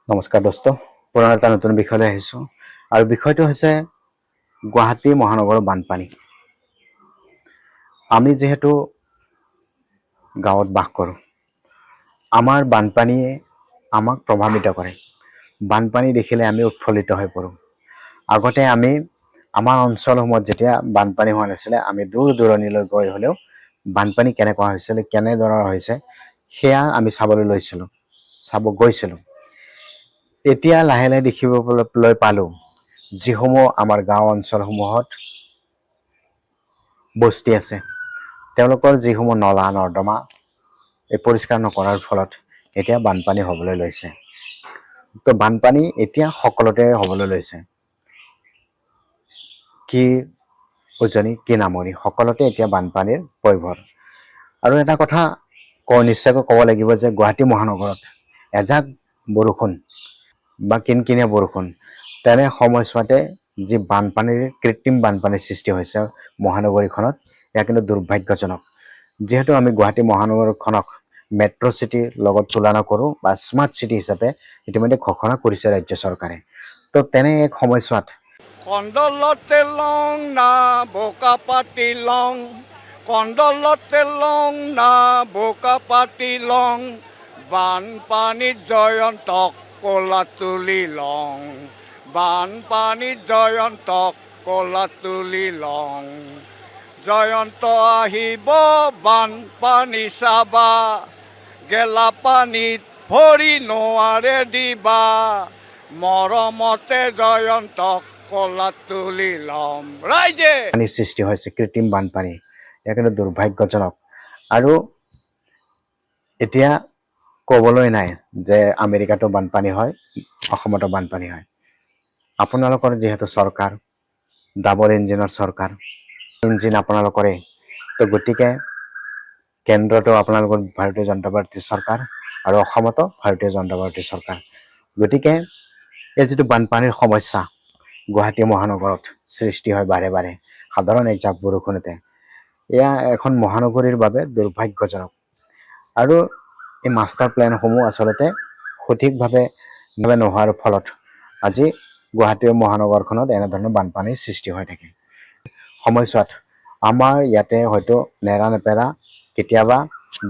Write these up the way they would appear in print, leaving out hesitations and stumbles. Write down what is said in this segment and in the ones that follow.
নমস্কাৰ দোস্ত, পুনৰ এটা নতুন বিষয়লৈ আহিছোঁ আৰু বিষয়টো হৈছে গুৱাহাটী মহানগৰৰ বানপানী। আমি যিহেতু গাঁৱত বাস কৰোঁ, আমাৰ বানপানীয়ে আমাক প্ৰভাৱিত কৰে। বানপানী দেখিলে আমি উৎফুল্লিত হৈ পৰোঁ। আগতে আমি আমাৰ অঞ্চলসমূহত যেতিয়া বানপানী হোৱা নাছিলে, আমি দূৰ দূৰণিলৈ গৈ হ'লেও বানপানী কেনেকুৱা হৈছিলে, কেনেধৰণৰ হৈছে সেয়া আমি চাবলৈ গৈছিলোঁ। এতিয়া লাহে লাহে দেখিবলৈ পালোঁ, যিসমূহ আমাৰ গাঁও অঞ্চলসমূহত বস্তি আছে, তেওঁলোকৰ যিসমূহ নলা নৰ্দমা এই পৰিষ্কাৰ নকৰাৰ ফলত এতিয়া বানপানী হ'বলৈ লৈছে। তো বানপানী এতিয়া সকলোতে হ'বলৈ লৈছে। কি উজনি কি নামনি সকলোতে এতিয়া বানপানীৰ পয়োভৰ। আৰু এটা কথা নিশ্চয়কৈ ক'ব লাগিব যে গুৱাহাটী মহানগৰত এজাক বৰষুণ বা কিনকিনীয়া বৰষুণ তেনে সময়ছোৱাতে যি বানপানীৰ কৃত্ৰিম বানপানীৰ সৃষ্টি হৈছে মহানগৰীখনত, এয়া কিন্তু দুৰ্ভাগ্যজনক। যিহেতু আমি গুৱাহাটী মহানগৰখনক মেট্ৰ' চিটিৰ লগত তুলনা কৰোঁ বা স্মাৰ্ট চিটি হিচাপে ইতিমধ্যে ঘোষণা কৰিছে ৰাজ্য চৰকাৰে। তো তেনে এক সময়ছোৱাত কণ্ডলতে লং না বোকা পাতি লং, কণ্ডলতে লং না বোকা পাতি লং, বানপানীত জয়ন্তক কলা তুলি লং, বানপানীত জয়ন্তক কলা তুলি লং। জয়ন্ত আহিব বানপানী চাবা, গেলা পানীত ভৰি নোৱাৰে দিবা, মৰমতে জয়ন্তক কলা তুলি ল'ম। ৰাইজে পানীৰ সৃষ্টি হৈছে কৃত্ৰিম বানপানী, এয়া কিন্তু দুৰ্ভাগ্যজনক। আৰু এতিয়া ক'বলৈ নাই যে আমেৰিকাতো বানপানী হয়, অসমতো বানপানী হয়। আপোনালোকৰ যিহেতু চৰকাৰ ডাবল ইঞ্জিনৰ চৰকাৰ, ইঞ্জিন আপোনালোকৰে, তো গতিকে কেন্দ্ৰতো আপোনালোকৰ ভাৰতীয় জনতা পাৰ্টীৰ চৰকাৰ আৰু অসমতো ভাৰতীয় জনতা পাৰ্টীৰ চৰকাৰ। গতিকে এই যিটো বানপানীৰ সমস্যা গুৱাহাটী মহানগৰত সৃষ্টি হয় বাৰে বাৰে সাধাৰণ এজাক বৰষুণতে, এয়া এখন মহানগৰীৰ বাবে দুৰ্ভাগ্যজনক। আৰু এই মাষ্টাৰ প্লেনসমূহ আচলতে সঠিকভাৱে নোহোৱাৰ ফলত আজি গুৱাহাটী মহানগৰখনত এনেধৰণৰ বানপানীৰ সৃষ্টি হৈ থাকে। সময়ছোৱাত আমাৰ ইয়াতে হয়তো নেৰানেপেৰা কেতিয়াবা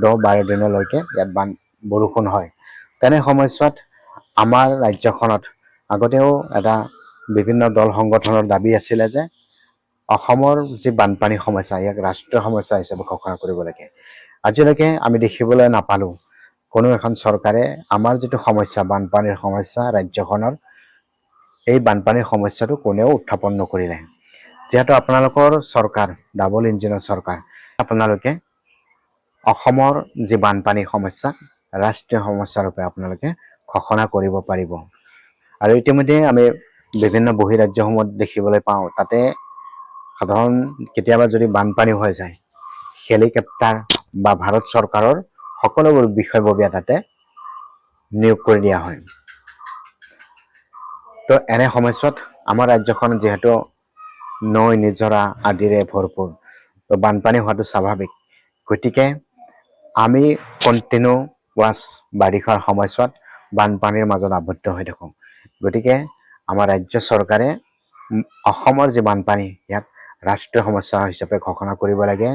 10-12 দিনলৈকে ইয়াত বৰষুণ হয়। তেনে সময়ছোৱাত আমাৰ ৰাজ্যখনত আগতেও এটা বিভিন্ন দল সংগঠনৰ দাবী আছিলে যে অসমৰ যি বানপানী সমস্যা ইয়াক ৰাষ্ট্ৰীয় সমস্যা হিচাপে ঘোষণা কৰিব লাগে। আজিলৈকে আমি দেখিবলৈ নাপালোঁ কোনো এখন চৰকাৰে আমাৰ যিটো সমস্যা বানপানীৰ সমস্যা ৰাজ্যখনৰ, এই বানপানীৰ সমস্যাটো কোনেও উত্থাপন নকৰিলে। যিহেতু আপোনালোকৰ চৰকাৰ ডাবল ইঞ্জিনৰ চৰকাৰ, আপোনালোকে অসমৰ যি বানপানীৰ সমস্যা ৰাষ্ট্ৰীয় সমস্যা ৰূপে আপোনালোকে ঘোষণা কৰিব পাৰিব। আৰু ইতিমধ্যে আমি বিভিন্ন বহিৰাজ্যসমূহত দেখিবলৈ পাওঁ, তাতে সাধাৰণ কেতিয়াবা যদি বানপানী হৈ যায়, হেলিকপ্টাৰ বা ভাৰত চৰকাৰৰ সকলোবোৰ বিষয়ববীয়া তাতে নিয়োগ কৰি দিয়া হয়। তো এনে সময়ছোৱাত আমাৰ ৰাজ্যখন যিহেতু নৈ নিজৰা আদিৰে ভৰপূৰ, তো বানপানী হোৱাটো স্বাভাৱিক। গতিকে আমি কণ্টিনিউৱাছ বাৰিষাৰ সময়ছোৱাত বানপানীৰ মাজত আবদ্ধ হৈ থাকোঁ। গতিকে আমাৰ ৰাজ্য চৰকাৰে অসমৰ যি বানপানী ইয়াক ৰাষ্ট্ৰীয় সমস্যা হিচাপে ঘোষণা কৰিব লাগে।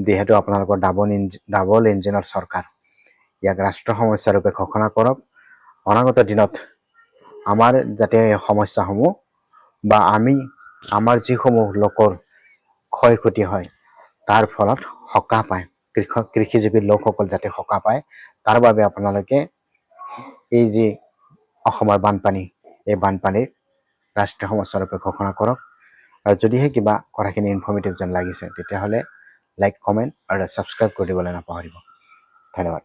যিহেতু আপোনালোকৰ ডাবল ইঞ্জিনৰ চৰকাৰ, ইয়াক ৰাষ্ট্ৰীয় সমস্যা ৰূপে ঘোষণা কৰক। অনাগত দিনত আমাৰ যাতে এই সমস্যাসমূহ বা আমাৰ যিসমূহ লোকৰ ক্ষয় ক্ষতি হয় তাৰ ফলত সকাহ পায়, কৃষিজীৱী লোকসকল যাতে সকাহ পায়, তাৰ বাবে আপোনালোকে এই যি অসমৰ বানপানী, এই বানপানীৰ ৰাষ্ট্ৰীয় সমস্যা ৰূপে ঘোষণা কৰক। আৰু যদিহে কিবা কথাখিনি ইনফৰ্মেটিভ যেন লাগিছে তেতিয়াহ'লে লাইক, কমেণ্ট আৰু ছাবস্ক্ৰাইব কৰি দিবলৈ নাপাহৰিব। ধন্যবাদ।